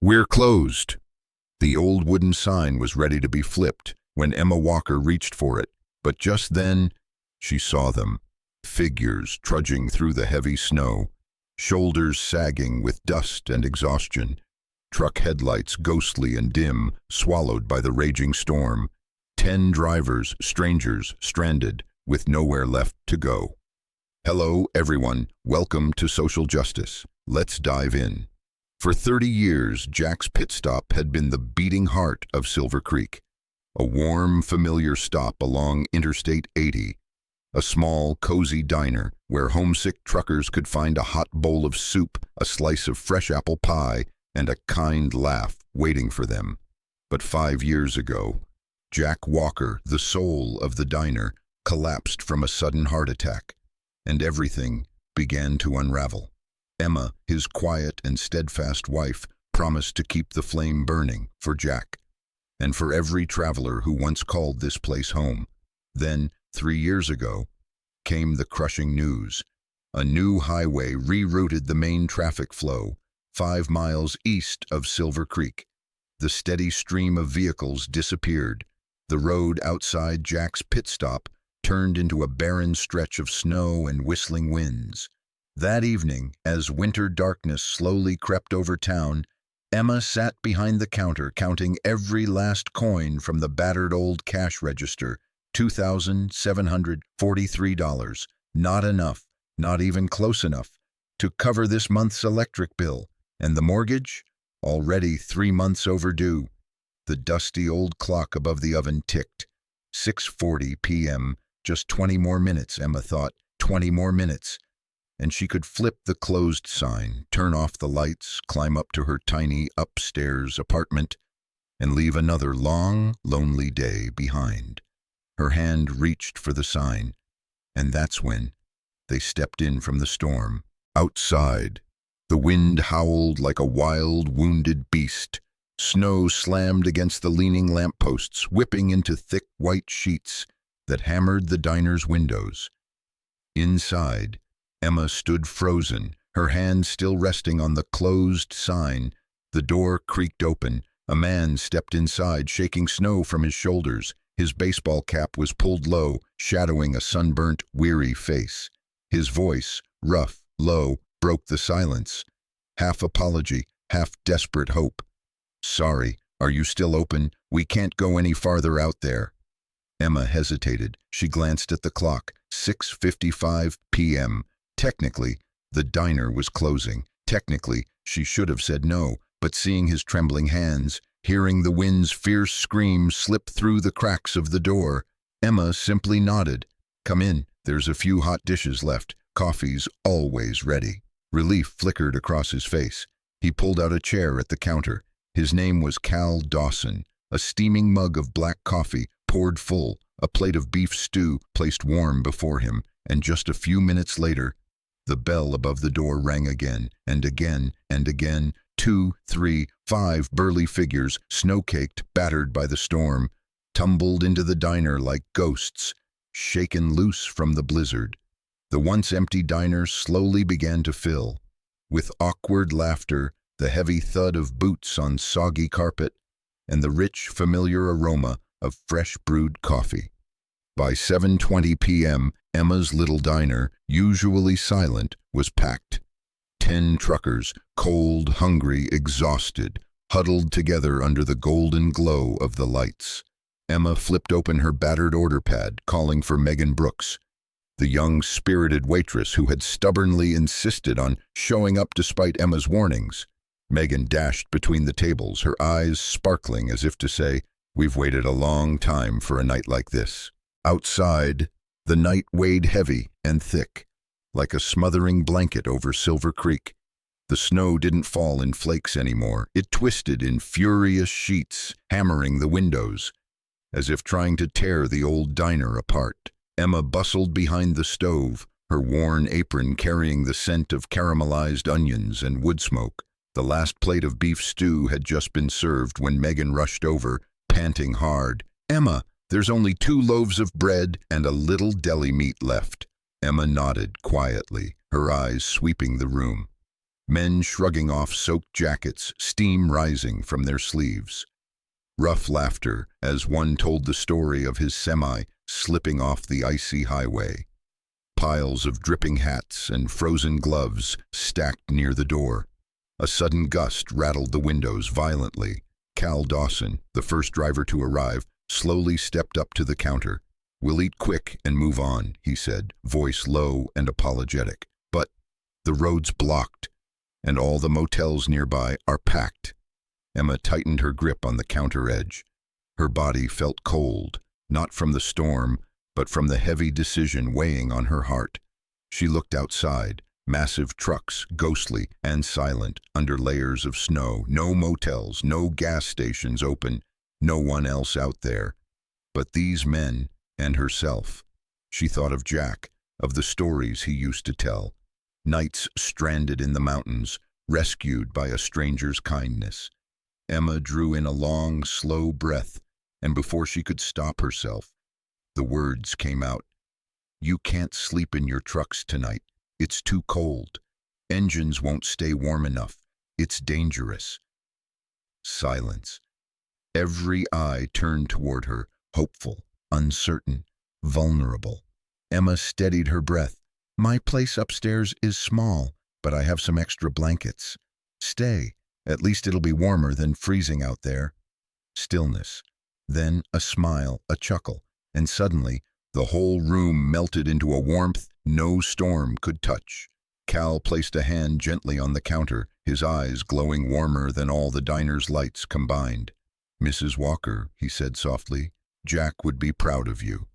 "We're closed." The old wooden sign was ready to be flipped when Emma Walker reached for it, but just then she saw them, figures trudging through the heavy snow, shoulders sagging with dust and exhaustion, truck headlights ghostly and dim, swallowed by the raging storm, 10 drivers, strangers, stranded, with nowhere left to go. Hello, everyone. Welcome to Social Justice. Let's dive in. For 30 years, Jack's Pit Stop had been the beating heart of Silver Creek, a warm, familiar stop along Interstate 80, a small, cozy diner where homesick truckers could find a hot bowl of soup, a slice of fresh apple pie, and a kind laugh waiting for them. But 5 years ago, Jack Walker, the soul of the diner, collapsed from a sudden heart attack, and everything began to unravel. Emma, his quiet and steadfast wife, promised to keep the flame burning for Jack, and for every traveler who once called this place home. Then, 3 years ago, came the crushing news. A new highway rerouted the main traffic flow, 5 miles east of Silver Creek. The steady stream of vehicles disappeared. The road outside Jack's Pit Stop turned into a barren stretch of snow and whistling winds. That evening, as winter darkness slowly crept over town, Emma sat behind the counter counting every last coin from the battered old cash register. $2,743. Not enough, not even close enough, to cover this month's electric bill. And the mortgage? Already 3 months overdue. The dusty old clock above the oven ticked. 6:40 p.m. Just 20 more minutes, Emma thought. 20 more minutes. And she could flip the closed sign, turn off the lights, climb up to her tiny upstairs apartment, and leave another long, lonely day behind. Her hand reached for the sign, and that's when they stepped in from the storm. Outside, the wind howled like a wild, wounded beast. Snow slammed against the leaning lampposts, whipping into thick white sheets that hammered the diner's windows. Inside, Emma stood frozen, her hand still resting on the closed sign. The door creaked open. A man stepped inside, shaking snow from his shoulders. His baseball cap was pulled low, shadowing a sunburnt, weary face. His voice, rough, low, broke the silence. Half apology, half desperate hope. "Sorry, are you still open? We can't go any farther out there." Emma hesitated. She glanced at the clock. 6:55 p.m. Technically, the diner was closing. Technically, she should have said no, but seeing his trembling hands, hearing the wind's fierce scream slip through the cracks of the door, Emma simply nodded. "Come in. There's a few hot dishes left. Coffee's always ready." Relief flickered across his face. He pulled out a chair at the counter. His name was Cal Dawson. A steaming mug of black coffee poured full, a plate of beef stew placed warm before him, and just a few minutes later, the bell above the door rang again, and again, and again. 2, 3, 5 burly figures, snow-caked, battered by the storm, tumbled into the diner like ghosts, shaken loose from the blizzard. The once empty diner slowly began to fill, with awkward laughter, the heavy thud of boots on soggy carpet, and the rich, familiar aroma of fresh brewed coffee. By 7:20 p.m., Emma's little diner, usually silent, was packed. 10 truckers, cold, hungry, exhausted, huddled together under the golden glow of the lights. Emma flipped open her battered order pad, calling for Megan Brooks, the young, spirited waitress who had stubbornly insisted on showing up despite Emma's warnings. Megan dashed between the tables, her eyes sparkling as if to say, "We've waited a long time for a night like this." Outside, the night weighed heavy and thick, like a smothering blanket over Silver Creek. The snow didn't fall in flakes anymore. It twisted in furious sheets, hammering the windows, as if trying to tear the old diner apart. Emma bustled behind the stove, her worn apron carrying the scent of caramelized onions and wood smoke. The last plate of beef stew had just been served when Megan rushed over, panting hard. "Emma, there's only 2 loaves of bread and a little deli meat left." Emma nodded quietly, her eyes sweeping the room. Men shrugging off soaked jackets, steam rising from their sleeves. Rough laughter as one told the story of his semi slipping off the icy highway. Piles of dripping hats and frozen gloves stacked near the door. A sudden gust rattled the windows violently. Cal Dawson, the first driver to arrive, slowly stepped up to the counter. "We'll eat quick and move on," he said, voice low and apologetic. "But the road's blocked, and all the motels nearby are packed." Emma tightened her grip on the counter edge. Her body felt cold, not from the storm, but from the heavy decision weighing on her heart. She looked outside, massive trucks, ghostly and silent, under layers of snow. No motels, no gas stations open, no one else out there. But these men, and herself. She thought of Jack, of the stories he used to tell. Nights stranded in the mountains, rescued by a stranger's kindness. Emma drew in a long, slow breath, and before she could stop herself, the words came out. "You can't sleep in your trucks tonight. It's too cold. Engines won't stay warm enough. It's dangerous." Silence. Every eye turned toward her, hopeful, uncertain, vulnerable. Emma steadied her breath. "My place upstairs is small, but I have some extra blankets. Stay. At least it'll be warmer than freezing out there." Stillness. Then a smile, a chuckle, and suddenly the whole room melted into a warmth no storm could touch. Cal placed a hand gently on the counter, his eyes glowing warmer than all the diner's lights combined. "Mrs. Walker," he said softly, "Jack would be proud of you."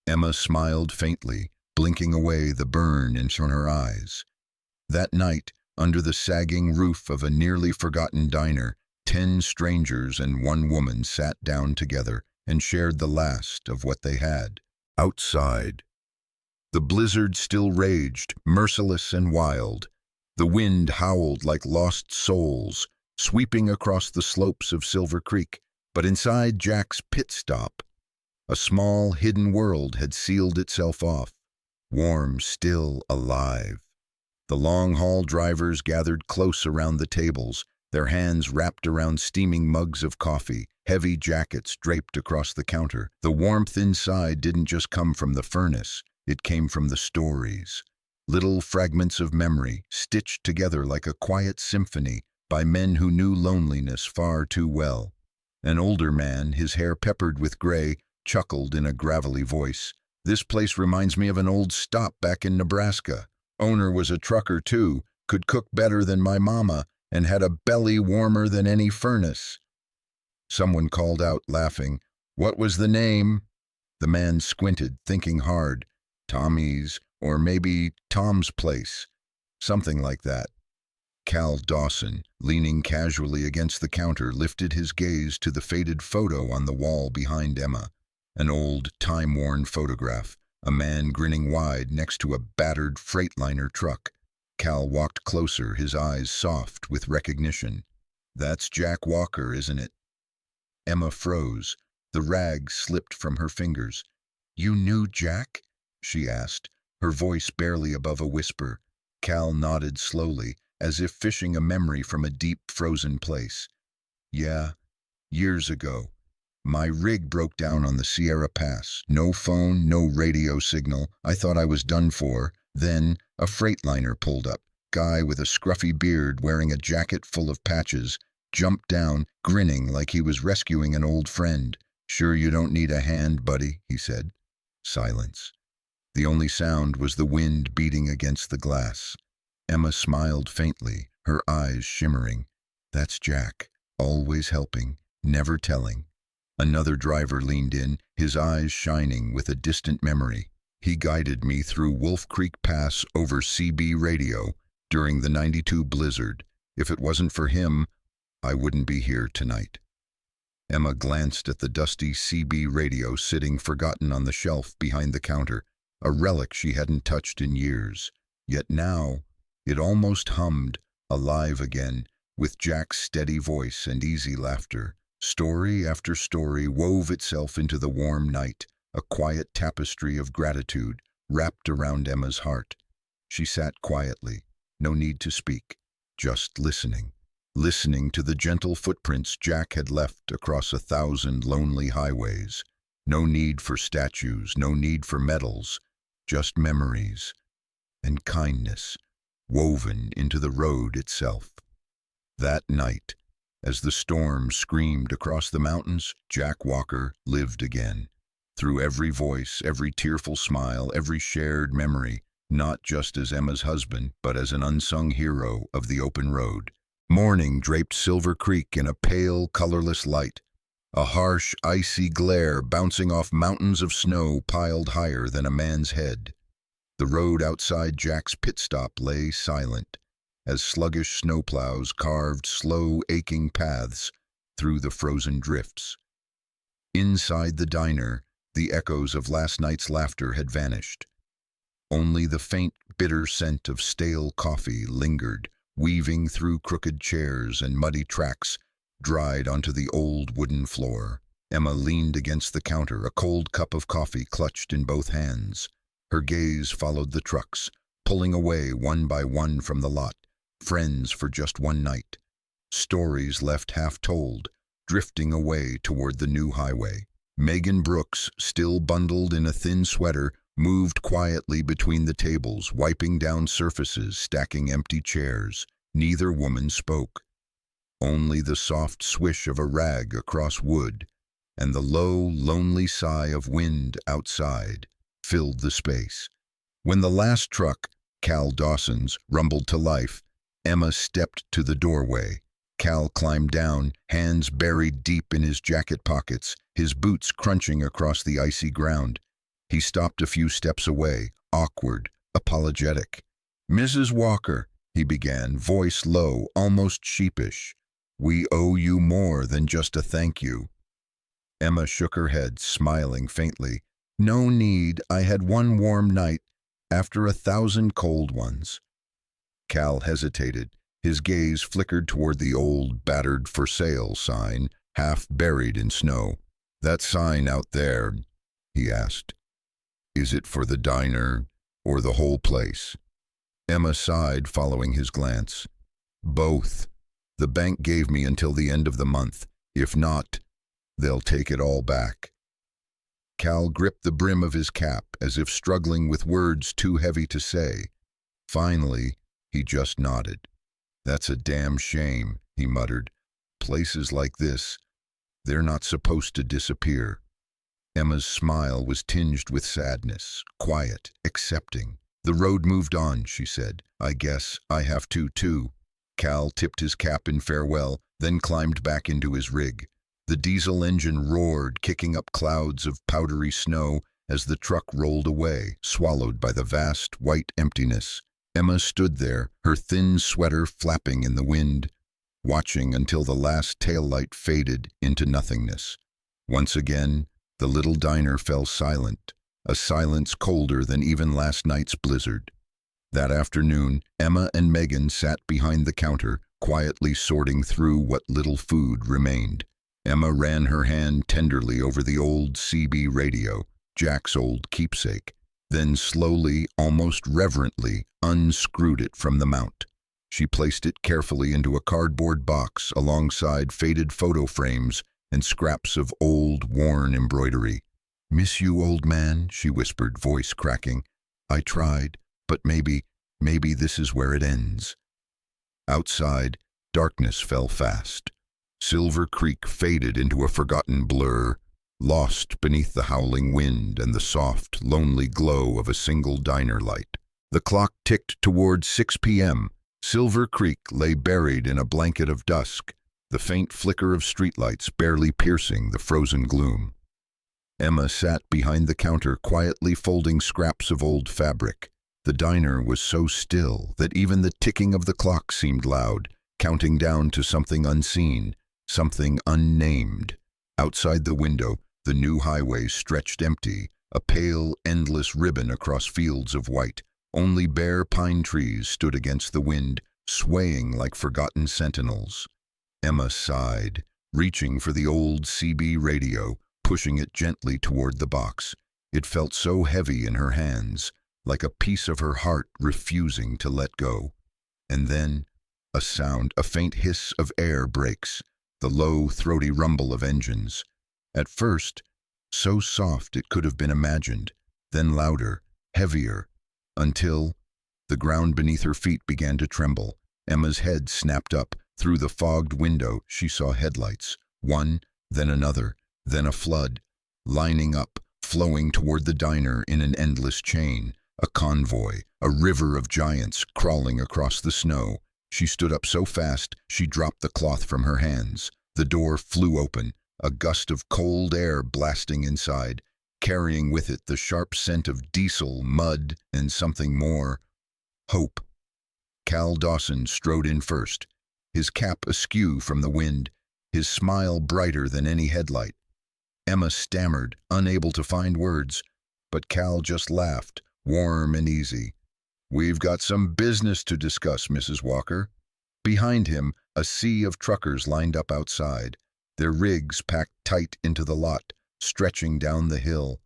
Emma smiled faintly, blinking away the burn in her eyes. That night, under the sagging roof of a nearly forgotten diner, 10 strangers and 1 woman sat down together and shared the last of what they had. Outside, the blizzard still raged, merciless and wild. The wind howled like lost souls, sweeping across the slopes of Silver Creek. But inside Jack's pit stop, a small, hidden world had sealed itself off, warm, still, alive. The long-haul drivers gathered close around the tables, their hands wrapped around steaming mugs of coffee, heavy jackets draped across the counter. The warmth inside didn't just come from the furnace, it came from the stories. Little fragments of memory, stitched together like a quiet symphony by men who knew loneliness far too well. An older man, his hair peppered with gray, chuckled in a gravelly voice. "This place reminds me of an old stop back in Nebraska. Owner was a trucker too, could cook better than my mama, and had a belly warmer than any furnace." Someone called out, laughing, "What was the name?" The man squinted, thinking hard. "Tommy's, or maybe Tom's Place. Something like that." Cal Dawson, leaning casually against the counter, lifted his gaze to the faded photo on the wall behind Emma. An old, time-worn photograph, a man grinning wide next to a battered Freightliner truck. Cal walked closer, his eyes soft with recognition. "That's Jack Walker, isn't it?" Emma froze. The rag slipped from her fingers. "You knew Jack?" she asked, her voice barely above a whisper. Cal nodded slowly, as if fishing a memory from a deep, frozen place. "Yeah, years ago. My rig broke down on the Sierra Pass. No phone, no radio signal. I thought I was done for. Then a Freightliner pulled up. Guy with a scruffy beard wearing a jacket full of patches jumped down, grinning like he was rescuing an old friend. 'Sure you don't need a hand, buddy,' he said." Silence. The only sound was the wind beating against the glass. Emma smiled faintly, her eyes shimmering. "That's Jack, always helping, never telling." Another driver leaned in, his eyes shining with a distant memory. "He guided me through Wolf Creek Pass over CB radio during the '92 blizzard. If it wasn't for him, I wouldn't be here tonight." Emma glanced at the dusty CB radio sitting forgotten on the shelf behind the counter, a relic she hadn't touched in years. Yet now, it almost hummed, alive again, with Jack's steady voice and easy laughter. Story after story wove itself into the warm night, a quiet tapestry of gratitude wrapped around Emma's heart. She sat quietly, no need to speak, just listening. Listening to the gentle footprints Jack had left across 1,000 lonely highways. No need for statues, no need for medals, just memories and kindness woven into the road itself. That night, as the storm screamed across the mountains, Jack Walker lived again. Through every voice, every tearful smile, every shared memory, not just as Emma's husband, but as an unsung hero of the open road. Morning draped Silver Creek in a pale, colorless light, a harsh, icy glare bouncing off mountains of snow piled higher than a man's head. The road outside Jack's pit stop lay silent, as sluggish snowplows carved slow, aching paths through the frozen drifts. Inside the diner, the echoes of last night's laughter had vanished. Only the faint, bitter scent of stale coffee lingered, weaving through crooked chairs and muddy tracks dried onto the old wooden floor. Emma leaned against the counter, a cold cup of coffee clutched in both hands. Her gaze followed the trucks, pulling away one by one from the lot, friends for just one night. Stories left half told, drifting away toward the new highway. Megan Brooks, still bundled in a thin sweater, moved quietly between the tables, wiping down surfaces, stacking empty chairs. Neither woman spoke. Only the soft swish of a rag across wood and the low, lonely sigh of wind outside filled the space. When the last truck, Cal Dawson's, rumbled to life, Emma stepped to the doorway. Cal climbed down, hands buried deep in his jacket pockets, his boots crunching across the icy ground. He stopped a few steps away, awkward, apologetic. "Mrs. Walker," he began, voice low, almost sheepish, "we owe you more than just a thank you." Emma shook her head, smiling faintly. "No need, I had one warm night after 1,000 cold ones." Cal hesitated. His gaze flickered toward the old, battered "for sale" sign, half buried in snow. "That sign out there," he asked, "is it for the diner or the whole place?" Emma sighed, following his glance. "Both. The bank gave me until the end of the month. If not, they'll take it all back." Cal gripped the brim of his cap, as if struggling with words too heavy to say. Finally, he just nodded. "That's a damn shame," he muttered. "Places like this, they're not supposed to disappear." Emma's smile was tinged with sadness, quiet, accepting. "The road moved on," she said. "I guess I have to, too." Cal tipped his cap in farewell, then climbed back into his rig. The diesel engine roared, kicking up clouds of powdery snow as the truck rolled away, swallowed by the vast, white emptiness. Emma stood there, her thin sweater flapping in the wind, watching until the last taillight faded into nothingness. Once again, the little diner fell silent, a silence colder than even last night's blizzard. That afternoon, Emma and Megan sat behind the counter, quietly sorting through what little food remained. Emma ran her hand tenderly over the old CB radio, Jack's old keepsake, then slowly, almost reverently, unscrewed it from the mount. She placed it carefully into a cardboard box alongside faded photo frames and scraps of old, worn embroidery. "Miss you, old man," she whispered, voice cracking. "I tried, but maybe this is where it ends." Outside, darkness fell fast. Silver Creek faded into a forgotten blur, lost beneath the howling wind and the soft, lonely glow of a single diner light. The clock ticked toward 6 p.m. Silver Creek lay buried in a blanket of dusk, the faint flicker of streetlights barely piercing the frozen gloom. Emma sat behind the counter, quietly folding scraps of old fabric. The diner was so still that even the ticking of the clock seemed loud, counting down to something unseen, something unnamed. Outside the window, the new highway stretched empty, a pale, endless ribbon across fields of white. Only bare pine trees stood against the wind, swaying like forgotten sentinels. Emma sighed, reaching for the old CB radio, pushing it gently toward the box. It felt so heavy in her hands, like a piece of her heart refusing to let go. And then, A sound, a faint hiss of air breaks, the low, throaty rumble of engines. At first, so soft it could have been imagined, then louder, heavier, until the ground beneath her feet began to tremble. Emma's head snapped up. Through the fogged window, she saw headlights, one, then another, then a flood, lining up, flowing toward the diner in an endless chain, a convoy, a river of giants crawling across the snow. She stood up so fast, she dropped the cloth from her hands. The door flew open, a gust of cold air blasting inside, carrying with it the sharp scent of diesel, mud, and something more. Hope. Cal Dawson strode in first, his cap askew from the wind, his smile brighter than any headlight. Emma stammered, unable to find words, but Cal just laughed, warm and easy. "We've got some business to discuss, Mrs. Walker." Behind him, a sea of truckers lined up outside, their rigs packed tight into the lot, stretching down the hill,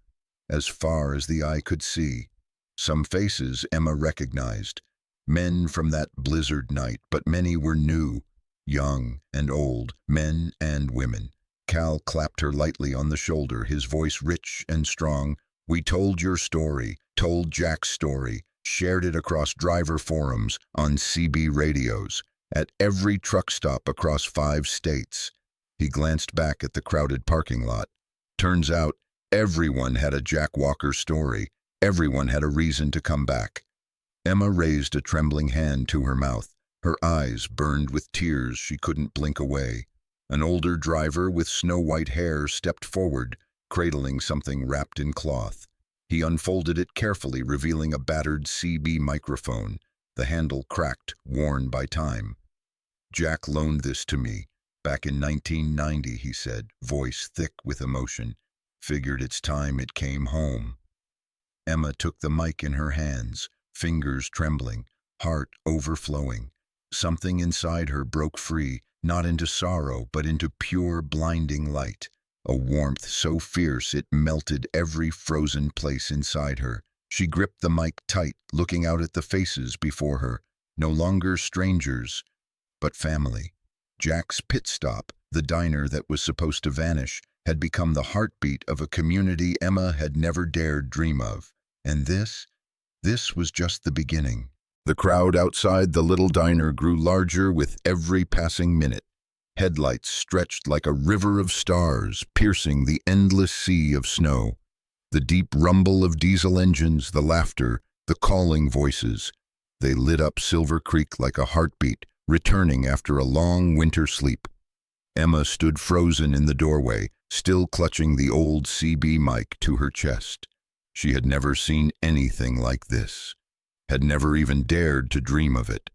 as far as the eye could see. Some faces Emma recognized, men from that blizzard night, but many were new, young and old, men and women. Cal clapped her lightly on the shoulder, his voice rich and strong. "We told your story, told Jack's story, shared it across driver forums, on CB radios, at every truck stop across 5 states. He glanced back at the crowded parking lot. Turns out, everyone had a Jack Walker story. Everyone had a reason to come back. Emma raised a trembling hand to her mouth. Her eyes burned with tears she couldn't blink away. An older driver with snow-white hair stepped forward, cradling something wrapped in cloth. He unfolded it carefully, revealing a battered CB microphone, the handle cracked, worn by time. "Jack loaned this to me, back in 1990, he said, voice thick with emotion. "Figured it's time it came home." Emma took the mic in her hands, fingers trembling, heart overflowing. Something inside her broke free, not into sorrow, but into pure, blinding light. A warmth so fierce it melted every frozen place inside her. She gripped the mic tight, looking out at the faces before her. No longer strangers, but family. Jack's pit stop, the diner that was supposed to vanish, had become the heartbeat of a community Emma had never dared dream of. And this was just the beginning. The crowd outside the little diner grew larger with every passing minute. Headlights stretched like a river of stars, piercing the endless sea of snow. The deep rumble of diesel engines, the laughter, the calling voices. They lit up Silver Creek like a heartbeat, returning after a long winter sleep. Emma stood frozen in the doorway, still clutching the old CB mic to her chest. She had never seen anything like this, had never even dared to dream of it.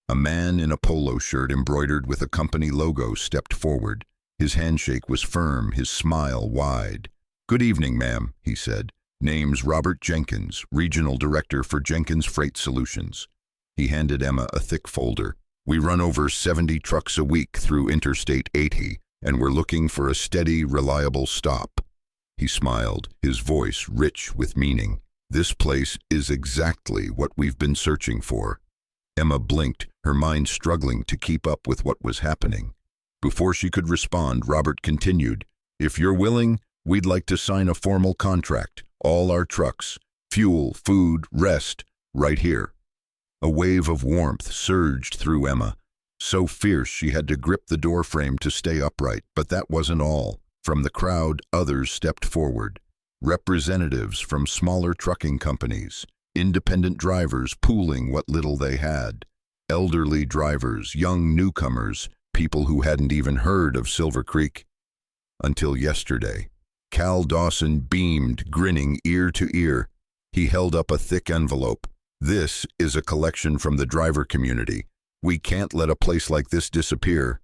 A man in a polo shirt embroidered with a company logo stepped forward. His handshake was firm, his smile wide. "Good evening, ma'am," he said. "Name's Robert Jenkins, Regional Director for Jenkins Freight Solutions." He handed Emma a thick folder. "We run over 70 trucks a week through Interstate 80, and we're looking for a steady, reliable stop." He smiled, his voice rich with meaning. "This place is exactly what we've been searching for." Emma blinked, her mind struggling to keep up with what was happening. Before she could respond, Robert continued, "If you're willing, we'd like to sign a formal contract. All our trucks, fuel, food, rest, right here." A wave of warmth surged through Emma, so fierce she had to grip the doorframe to stay upright. But that wasn't all. From the crowd, others stepped forward. Representatives from smaller trucking companies, independent drivers pooling what little they had, elderly drivers, young newcomers, people who hadn't even heard of Silver Creek until yesterday. Cal Dawson beamed, grinning ear to ear. He held up a thick envelope. "This is a collection from the driver community. We can't let a place like this disappear."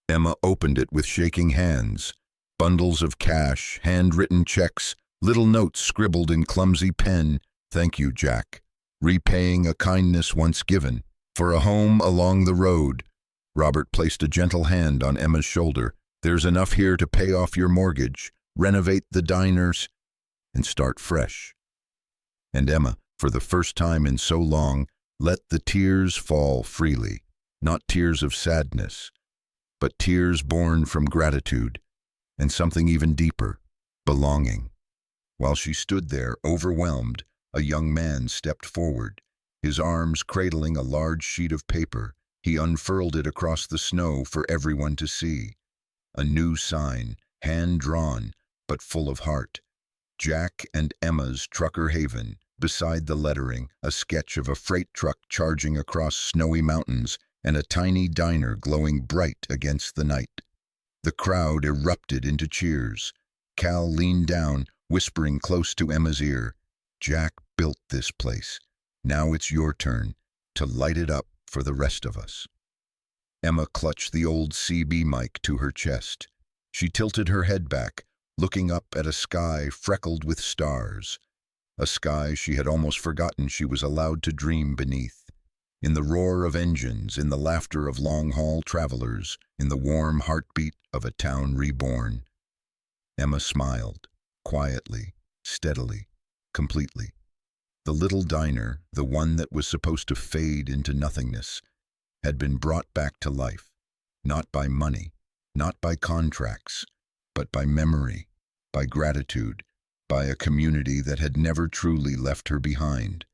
Emma opened it with shaking hands. Bundles of cash, handwritten checks, little notes scribbled in clumsy pen. "Thank you, Jack. Repaying a kindness once given. For a home along the road." Robert placed a gentle hand on Emma's shoulder. "There's enough here to pay off your mortgage, renovate the diners, and start fresh." And Emma, for the first time in so long, let the tears fall freely. Not tears of sadness, but tears born from gratitude and something even deeper, belonging. While she stood there, overwhelmed, a young man stepped forward, his arms cradling a large sheet of paper. He unfurled it across the snow for everyone to see. A new sign, hand-drawn, but full of heart. Jack and Emma's Trucker Haven. Beside the lettering, a sketch of a freight truck charging across snowy mountains and a tiny diner glowing bright against the night. The crowd erupted into cheers. Cal leaned down, whispering close to Emma's ear, "Jack built this place. Now it's your turn to light it up for the rest of us." Emma clutched the old CB mic to her chest. She tilted her head back, looking up at a sky freckled with stars. A sky she had almost forgotten she was allowed to dream beneath. In the roar of engines, in the laughter of long-haul travelers, in the warm heartbeat of a town reborn. Emma smiled, quietly, steadily, completely. The little diner, the one that was supposed to fade into nothingness, had been brought back to life, not by money, not by contracts, but by memory, by gratitude, by a community that had never truly left her behind.